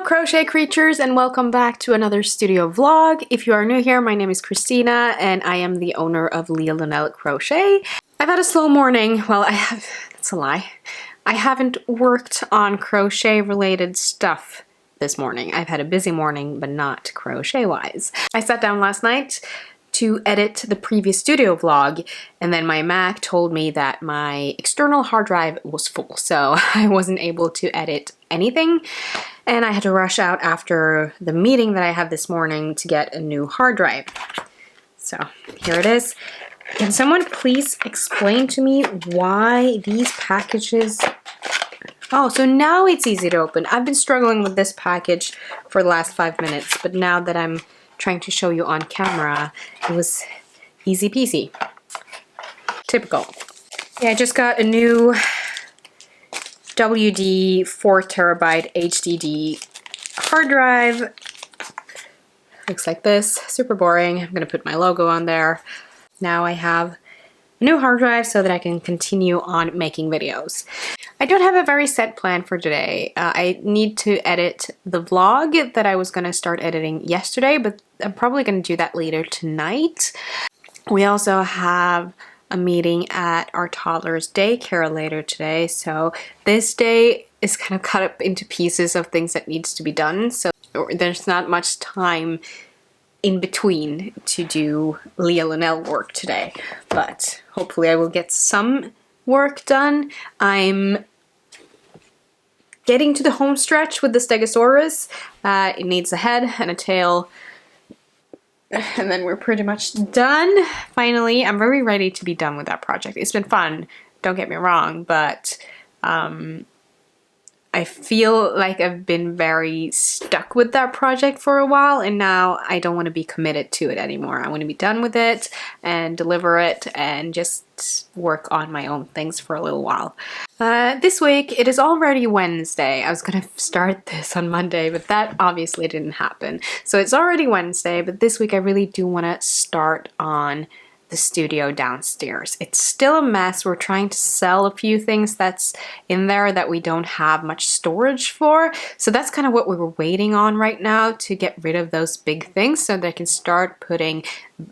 Hello Crochet Creatures and welcome back to another studio vlog. If you are new here, my name is Christina and I am the owner of Lealunelle Crochet. I've had a slow morning. Well, that's a lie. I haven't worked on crochet related stuff this morning. I've had a busy morning, but not crochet wise. I sat down last night to edit the previous studio vlog, and then my Mac told me that my external hard drive was full, so I wasn't able to edit anything, and I had to rush out after the meeting that I had this morning to get a new hard drive. So here it is. Can someone please explain to me why these packages... Oh, so now it's easy to open. I've been struggling with this package for the last 5 minutes, but now that I'm trying to show you on camera, it was easy peasy. Typical. Yeah, I just got a new WD 4TB HDD hard drive. Looks like this, super boring. I'm gonna put my logo on there. Now I have a new hard drive so that I can continue on making videos. I don't have a very set plan for today. I need to edit the vlog that I was gonna start editing yesterday, but I'm probably gonna do that later tonight. We also have a meeting at our toddler's daycare later today, so this day is kind of cut up into pieces of things that needs to be done, so there's not much time in between to do Lealunelle work today, but hopefully I will get some work done. I'm getting to the home stretch with the Stegosaurus. It needs a head and a tail, and then we're pretty much done. Finally, I'm very ready to be done with that project. It's been fun, don't get me wrong, but I feel like I've been very stuck with that project for a while, and now I don't want to be committed to it anymore. I want to be done with it and deliver it and just work on my own things for a little while. This week, it is already Wednesday. I was gonna start this on Monday, but that obviously didn't happen. So it's already Wednesday, but this week I really do want to start on the studio downstairs. It's still a mess. We're trying to sell a few things that's in there that we don't have much storage for. So that's kind of what we were waiting on right now, to get rid of those big things so that I can start putting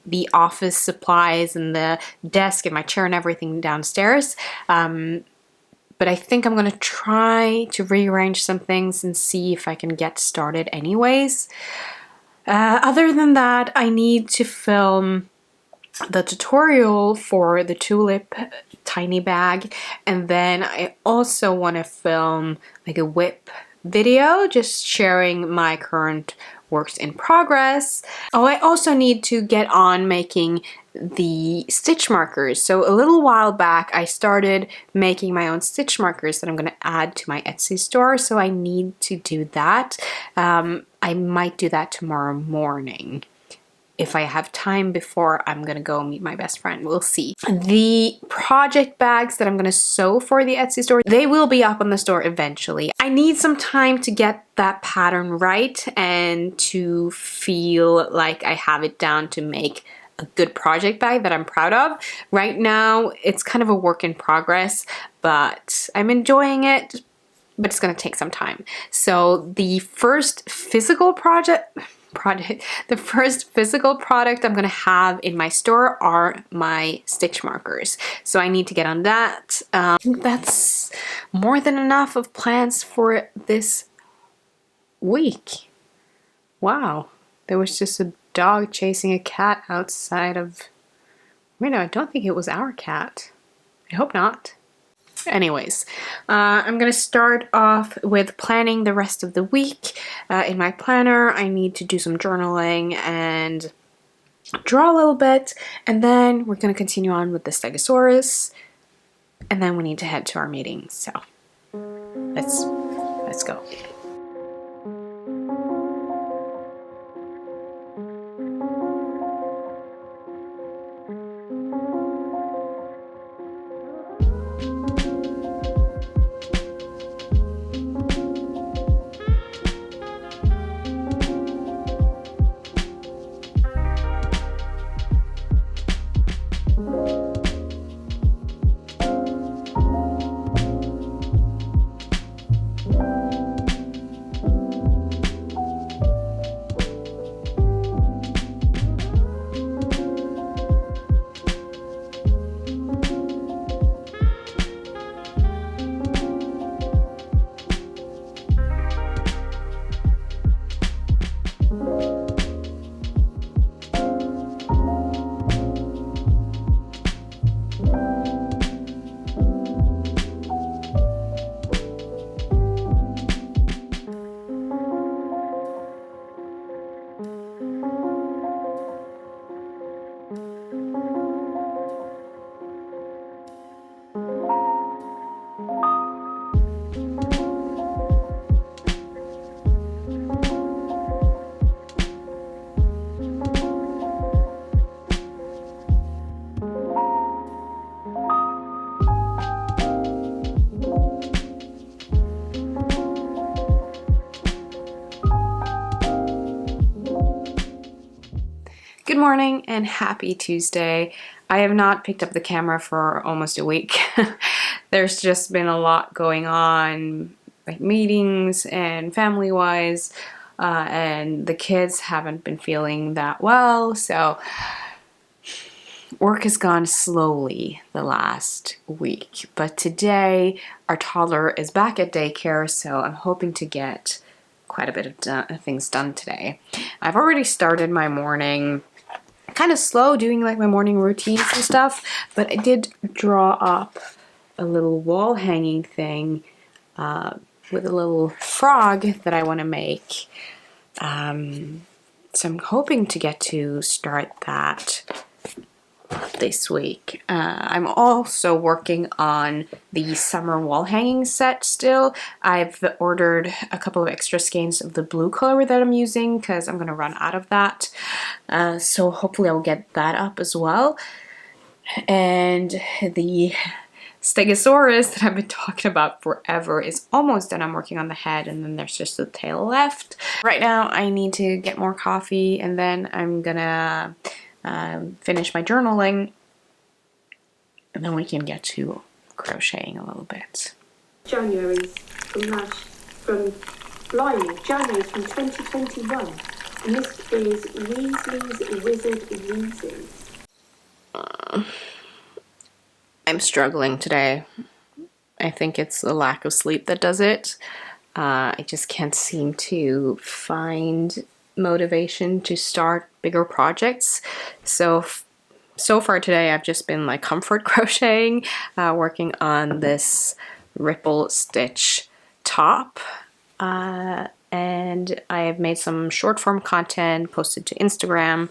the office supplies and the desk and my chair and everything downstairs. But I think I'm gonna try to rearrange some things and see if I can get started anyways. Other than that, I need to film the tutorial for the tulip tiny bag, and then I also want to film like a whip video just sharing my current works in progress. Oh, I also need to get on making the stitch markers. So a little while back I started making my own stitch markers that I'm going to add to my Etsy store, so I need to do that. I might do that tomorrow morning if I have time before I'm gonna go meet my best friend. We'll see. The project bags that I'm gonna sew for the Etsy store, they will be up on the store eventually. I need some time to get that pattern right and to feel like I have it down to make a good project bag that I'm proud of. Right now, it's kind of a work in progress, but I'm enjoying it, but it's gonna take some time. So the first physical the first physical product I'm gonna have in my store are my stitch markers. So I need to get on that. I think that's more than enough of plans for this week. Wow, there was just a dog chasing a cat outside of... Wait, no, I don't think it was our cat. I hope not. Anyways, I'm gonna start off with planning the rest of the week. In my planner, I need to do some journaling and draw a little bit, and then we're gonna continue on with the Stegosaurus, and then we need to head to our meeting. So let's go. Good morning and happy Tuesday. I have not picked up the camera for almost a week. There's just been a lot going on, like meetings and family-wise, and the kids haven't been feeling that well, so work has gone slowly the last week. But today our toddler is back at daycare, so I'm hoping to get quite a bit of things done today. I've already started my morning kind of slow, doing like my morning routines and stuff, but I did draw up a little wall hanging thing with a little frog that I want to make. So I'm hoping to get to start that this week. I'm also working on the summer wall hanging set still. I've ordered a couple of extra skeins of the blue color that I'm using because I'm going to run out of that. So hopefully I'll get that up as well. And the Stegosaurus that I've been talking about forever is almost done. I'm working on the head and then there's just the tail left. Right now I need to get more coffee and then I'm gonna finish my journaling, and then we can get to crocheting a little bit. January's from Blimey, January's from 2021, and this is Weasley's Wizard Reasons. I'm struggling today. I think it's the lack of sleep that does it. I just can't seem to find motivation to start bigger projects. So far today I've just been like comfort crocheting, working on this ripple stitch top, and I have made some short form content, posted to Instagram,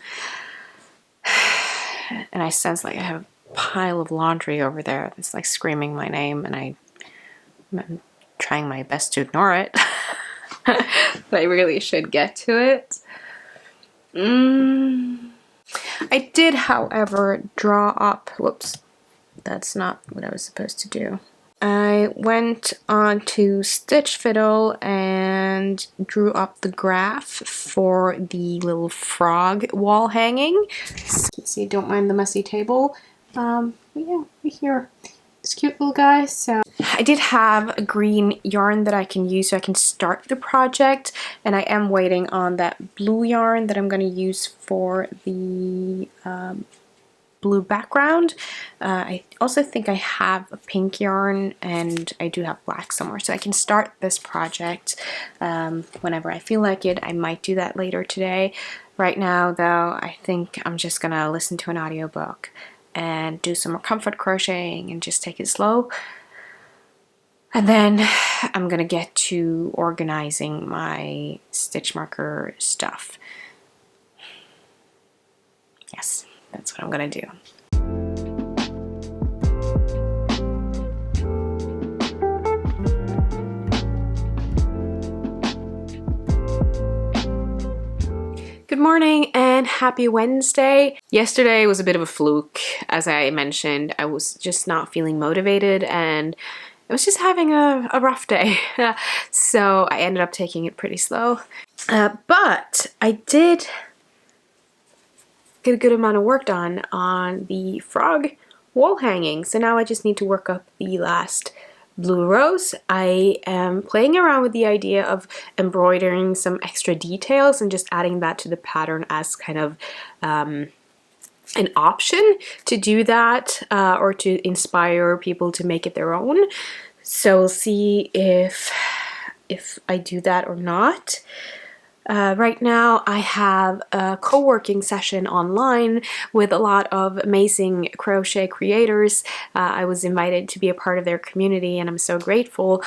and I sense like I have a pile of laundry over there that's like screaming my name, and I'm trying my best to ignore it. But I really should get to it. I did, however, draw up, whoops, that's not what I was supposed to do. I went on to Stitch Fiddle and drew up the graph for the little frog wall hanging. See, don't mind the messy table. But yeah, right here. This cute little guy. So I did have a green yarn that I can use so I can start the project, and I am waiting on that blue yarn that I'm going to use for the blue background. I also think I have a pink yarn and I do have black somewhere, so I can start this project whenever I feel like it. I might do that later today. Right now though, I think I'm just gonna listen to an audiobook and do some more comfort crocheting and just take it slow. And then I'm gonna get to organizing my stitch marker stuff. Yes, that's what I'm gonna do. Good morning and happy Wednesday. Yesterday was a bit of a fluke. As I mentioned, I was just not feeling motivated and I was just having a rough day. So I ended up taking it pretty slow. But I did get a good amount of work done on the frog wall hanging. So now I just need to work up the last blue rows. I am playing around with the idea of embroidering some extra details and just adding that to the pattern as kind of an option to do that, or to inspire people to make it their own. So we'll see if I do that or not. Right now I have a co-working session online with a lot of amazing crochet creators. I was invited to be a part of their community and I'm so grateful.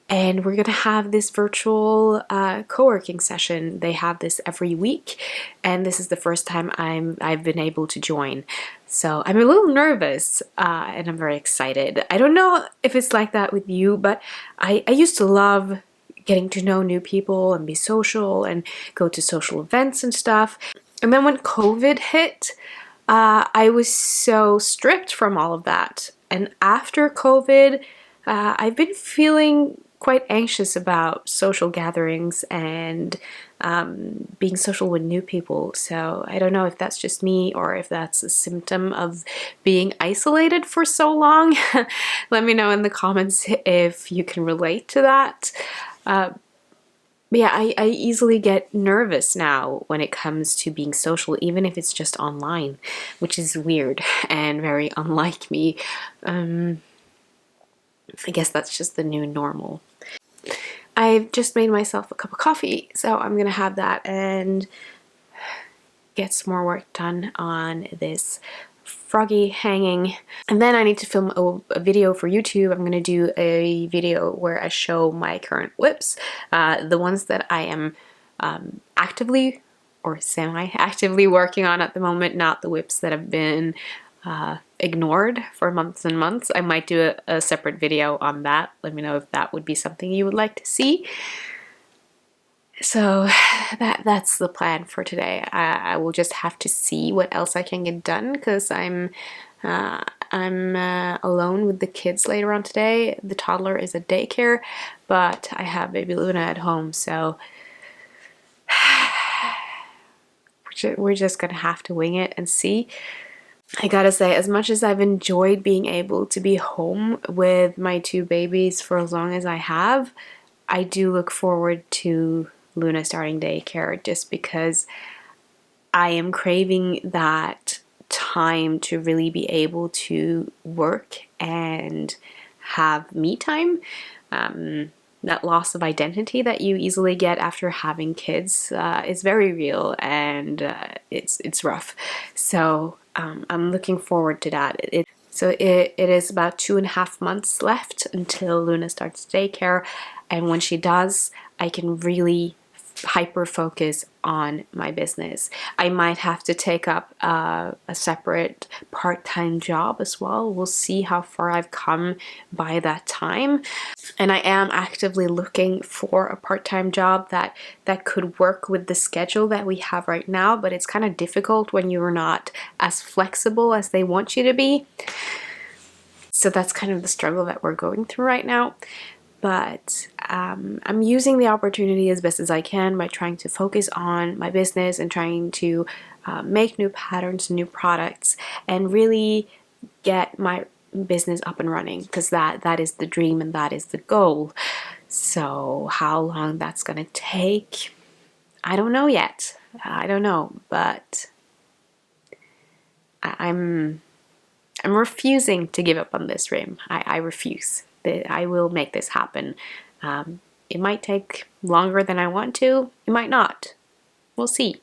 And we're gonna have this virtual co-working session. They have this every week and this is the first time I've been able to join. So I'm a little nervous and I'm very excited. I don't know if it's like that with you, but I used to love getting to know new people and be social and go to social events and stuff. And then when COVID hit, I was so stripped from all of that. And after COVID, I've been feeling quite anxious about social gatherings and being social with new people. So I don't know if that's just me or if that's a symptom of being isolated for so long. Let me know in the comments if you can relate to that. But yeah, I easily get nervous now when it comes to being social, even if it's just online, which is weird and very unlike me. I guess that's just the new normal. I've just made myself a cup of coffee, so I'm gonna have that and get some more work done on this froggy hanging. And then I need to film a video for YouTube. I'm gonna do a video where I show my current whips, the ones that I am actively or semi-actively working on at the moment, not the whips that have been ignored for months and months. I might do a separate video on that. Let me know if that would be something you would like to see. So that's the plan for today. I will just have to see what else I can get done because I'm alone with the kids later on today. The toddler is at daycare, but I have baby Luna at home, so we're just gonna have to wing it and see. I gotta say, as much as I've enjoyed being able to be home with my two babies for as long as I have, I do look forward to Luna starting daycare just because I am craving that time to really be able to work and have me time. That loss of identity that you easily get after having kids is very real, and it's rough. So I'm looking forward to that. So it is about 2.5 months left until Luna starts daycare, and when she does, I can really hyper focus on my business. I might have to take up a separate part-time job as well. We'll see how far I've come by that time. And I am actively looking for a part-time job that could work with the schedule that we have right now, but it's kind of difficult when you're not as flexible as they want you to be. So that's kind of the struggle that we're going through right now. But I'm using the opportunity as best as I can by trying to focus on my business and trying to make new patterns, new products, and really get my business up and running, because that is the dream and that is the goal. So how long that's gonna take, I don't know yet. I don't know, but I'm refusing to give up on this dream. I refuse. I will make this happen. It might take longer than I want to. It might not. We'll see.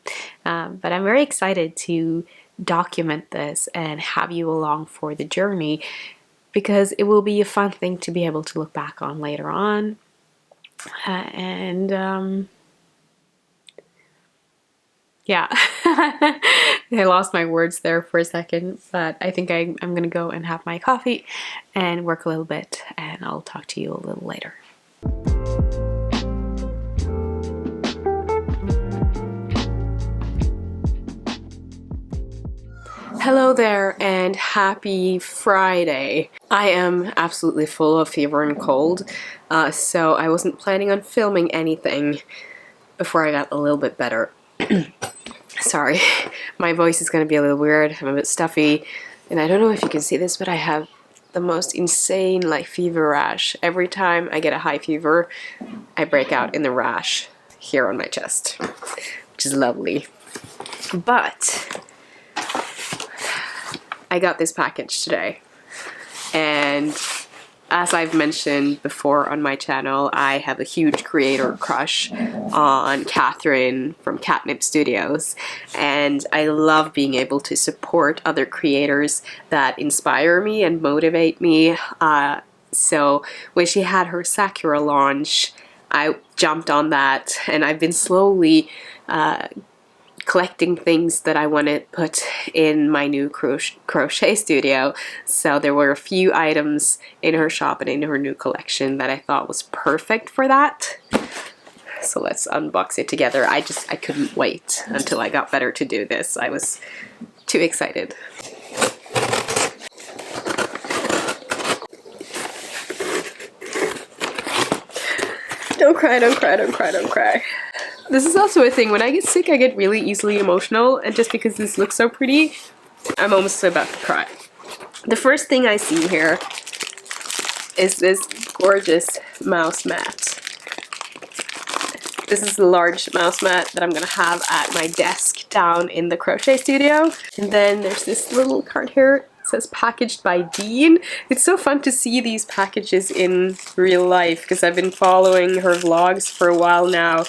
But I'm very excited to document this and have you along for the journey, because it will be a fun thing to be able to look back on later on. Yeah, I lost my words there for a second, but I think I'm gonna go and have my coffee and work a little bit, and I'll talk to you a little later. Hello there and happy Friday. I am absolutely full of fever and cold, so I wasn't planning on filming anything before I got a little bit better. Sorry, my voice is going to be a little weird. I'm a bit stuffy, and I don't know if you can see this, but I have the most insane fever rash. Every time I get a high fever, I break out in the rash here on my chest, which is lovely. But I got this package today, and as I've mentioned before on my channel, I have a huge creator crush on Catherine from Catnip Studios, and I love being able to support other creators that inspire me and motivate me. So when she had her Sakura launch, I jumped on that, and I've been slowly collecting things that I want to put in my new crochet studio. So there were a few items in her shop and in her new collection that I thought was perfect for that. So let's unbox it together. I couldn't wait until I got better to do this. I was too excited. Don't cry, don't cry, don't cry, don't cry. This is also a thing, when I get sick I get really easily emotional, and just because this looks so pretty, I'm almost about to cry. The first thing I see here is this gorgeous mouse mat. This is the large mouse mat that I'm gonna have at my desk down in the crochet studio. And then there's this little card here. It says packaged by Dean. It's so fun to see these packages in real life because I've been following her vlogs for a while now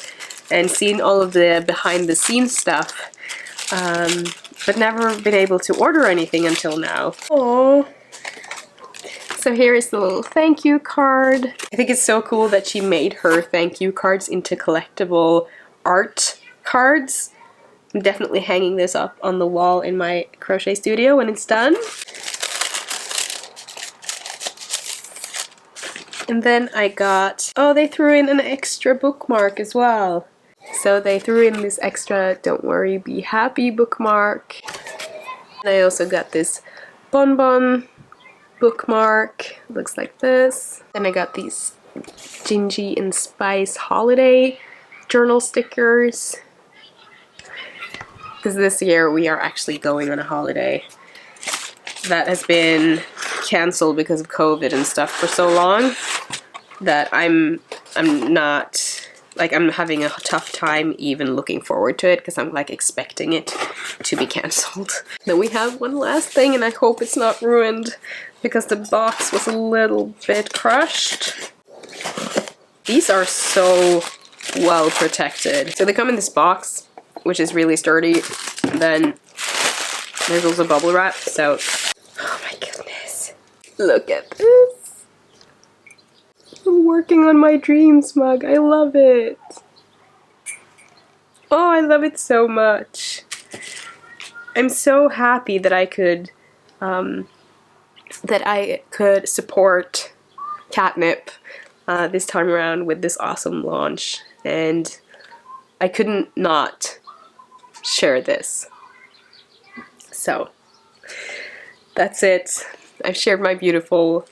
and seen all of the behind the scenes stuff, but never been able to order anything until now. Oh. So here is the little thank you card. I think it's so cool that she made her thank you cards into collectible art cards. I'm definitely hanging this up on the wall in my crochet studio when it's done. And then I got, oh, they threw in an extra bookmark as well. So they threw in this extra don't worry, be happy bookmark. And I also got this bonbon bookmark. It looks like this. Then I got these Gingy and Spice holiday journal stickers. Because this year we are actually going on a holiday that has been cancelled because of COVID and stuff for so long that I'm not, like, I'm having a tough time even looking forward to it because I'm like expecting it to be cancelled. Then we have one last thing, and I hope it's not ruined because the box was a little bit crushed. These are so well protected. So they come in this box, which is really sturdy, and then there's also bubble wrap, so oh my goodness, look at this. I'm working on my dreams mug. I love it. Oh, I love it so much. I'm so happy that I could support Catnip this time around with this awesome launch, and I couldn't not share this. So that's it. I've shared my beautiful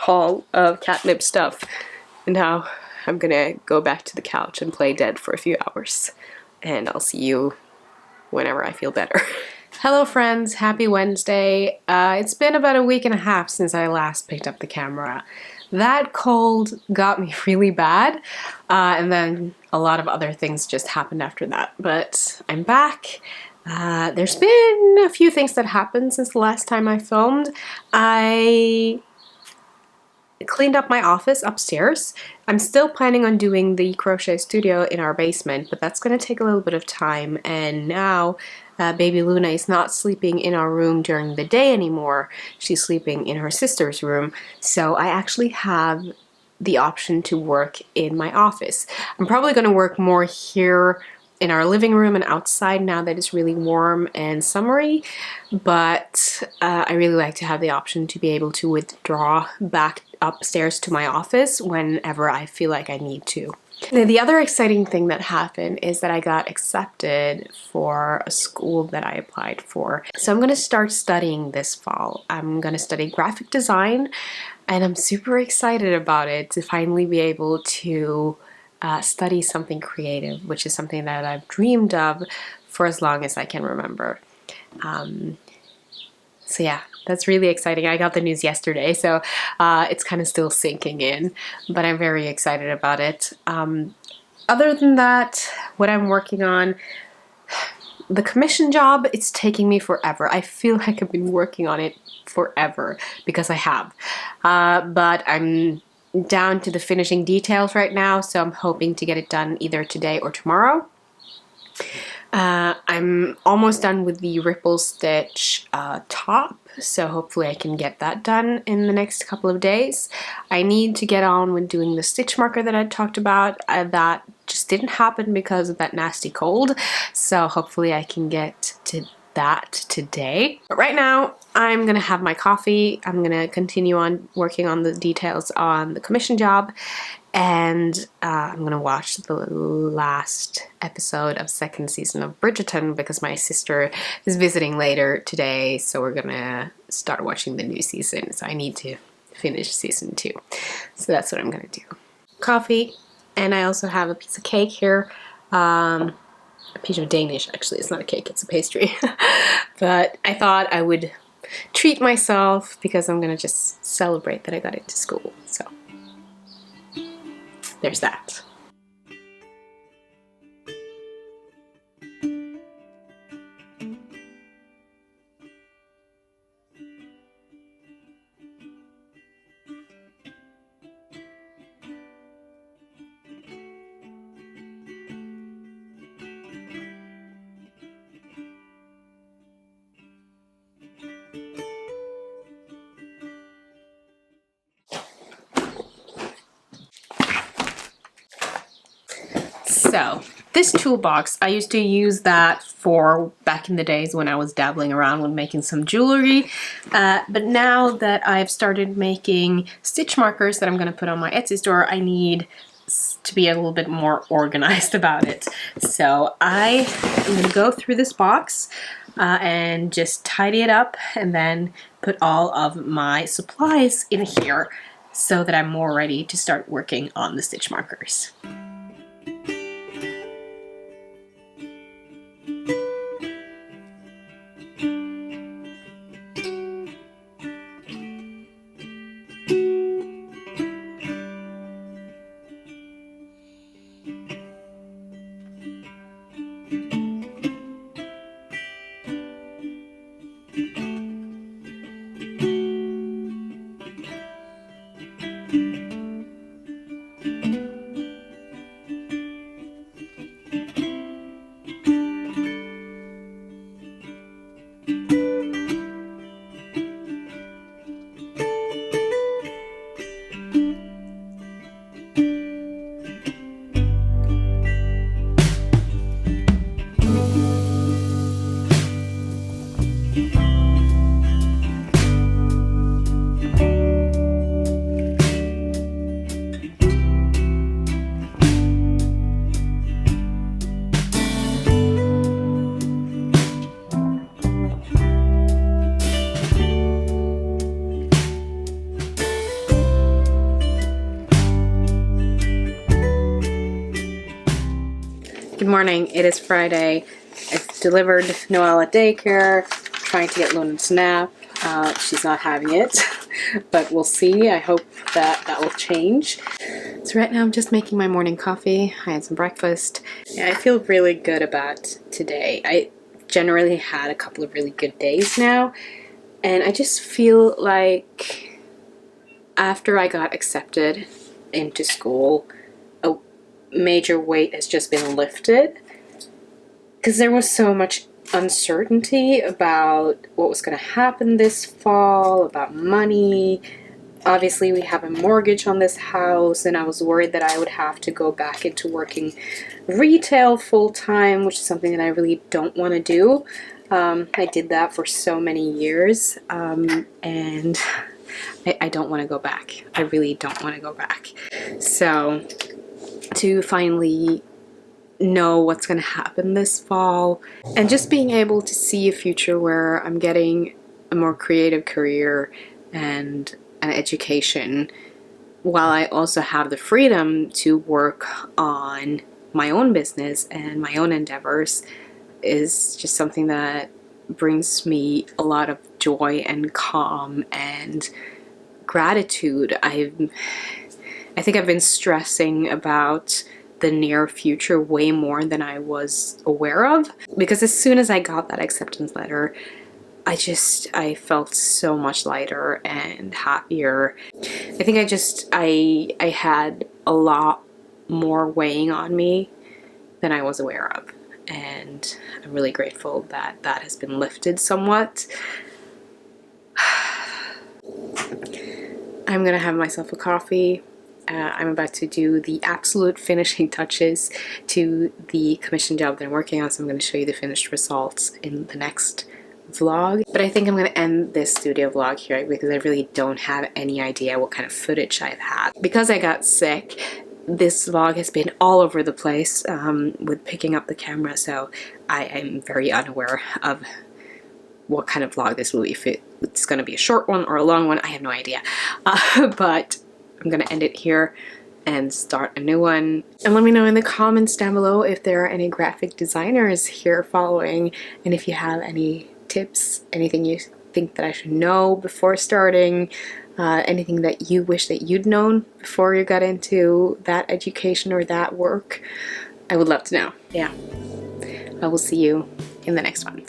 haul of Catnip stuff, and now I'm gonna go back to the couch and play dead for a few hours, and I'll see you whenever I feel better. Hello friends, happy Wednesday. It's been about a week and a half since I last picked up the camera. That cold got me really bad, and then a lot of other things just happened after that, but I'm back. There's been a few things that happened since the last time I filmed. I cleaned up my office upstairs. I'm still planning on doing the crochet studio in our basement, but that's going to take a little bit of time, and now baby Luna is not sleeping in our room during the day anymore. She's sleeping in her sister's room, so I actually have the option to work in my office. I'm probably going to work more here in our living room and outside now that it's really warm and summery, but I really like to have the option to be able to withdraw back upstairs to my office whenever I feel like I need to. Now, the other exciting thing that happened is that I got accepted for a school that I applied for. So I'm going to start studying this fall. I'm going to study graphic design, and I'm super excited about it, to finally be able to study something creative, which is something that I've dreamed of for as long as I can remember. So yeah, that's really exciting. I got the news yesterday, so it's kind of still sinking in, but I'm very excited about it. Other than that, what I'm working on, the commission job, it's taking me forever. I feel like I've been working on it forever, because I have. But I'm down to the finishing details right now, so I'm hoping to get it done either today or tomorrow. I'm almost done with the ripple stitch top, so hopefully I can get that done in the next couple of days. I need to get on with doing the stitch marker that I talked about. That just didn't happen because of that nasty cold, so hopefully I can get to that today. But right now, I'm gonna have my coffee. I'm gonna continue on working on the details on the commission job, and I'm gonna watch the last episode of second season of Bridgerton because my sister is visiting later today, so we're gonna start watching the new season. So I need to finish season 2. So that's what I'm gonna do. Coffee And I also have a piece of cake here. A piece of Danish, actually. It's not a cake, it's a pastry. But I thought I would treat myself because I'm gonna just celebrate that I got into school. So there's that. So this toolbox, I used to use that for back in the days when I was dabbling around with making some jewelry. But now that I've started making stitch markers that I'm going to put on my Etsy store, I need to be a little bit more organized about it. So I am going to go through this box and just tidy it up and then put all of my supplies in here so that I'm more ready to start working on the stitch markers. Good morning, it is Friday. I've delivered Noelle at daycare, trying to get Luna to nap. She's not having it, but we'll see. I hope that that will change. So right now I'm just making my morning coffee. I had some breakfast. Yeah, I feel really good about today. I generally had a couple of really good days now, and I just feel like after I got accepted into school, a major weight has just been lifted, because there was so much uncertainty about what was going to happen this fall, about money. Obviously we have a mortgage on this house, and I was worried that I would have to go back into working retail full-time, which is something that I really don't want to do. I did that for so many years, and I don't want to go back. I really don't want to go back. So to finally know what's going to happen this fall, and just being able to see a future where I'm getting a more creative career and an education, while I also have the freedom to work on my own business and my own endeavors, is just something that brings me a lot of joy and calm and gratitude. I think I've been stressing about the near future way more than I was aware of, because as soon as I got that acceptance letter, I felt so much lighter and happier. I think I had a lot more weighing on me than I was aware of, and I'm really grateful that that has been lifted somewhat. I'm gonna have myself a coffee. I'm about to do the absolute finishing touches to the commission job that I'm working on, so I'm going to show you the finished results in the next vlog. But I think I'm going to end this studio vlog here because I really don't have any idea what kind of footage I've had. Because I got sick, this vlog has been all over the place with picking up the camera, so I am very unaware of what kind of vlog this will be. If it's going to be a short one or a long one, I have no idea. But I'm going to end it here, and start a new one. And let me know in the comments down below if there are any graphic designers here following, and if you have any tips, anything you think that I should know before starting, anything that you wish that you'd known before you got into that education or that work. I would love to know. Yeah. I will see you in the next one.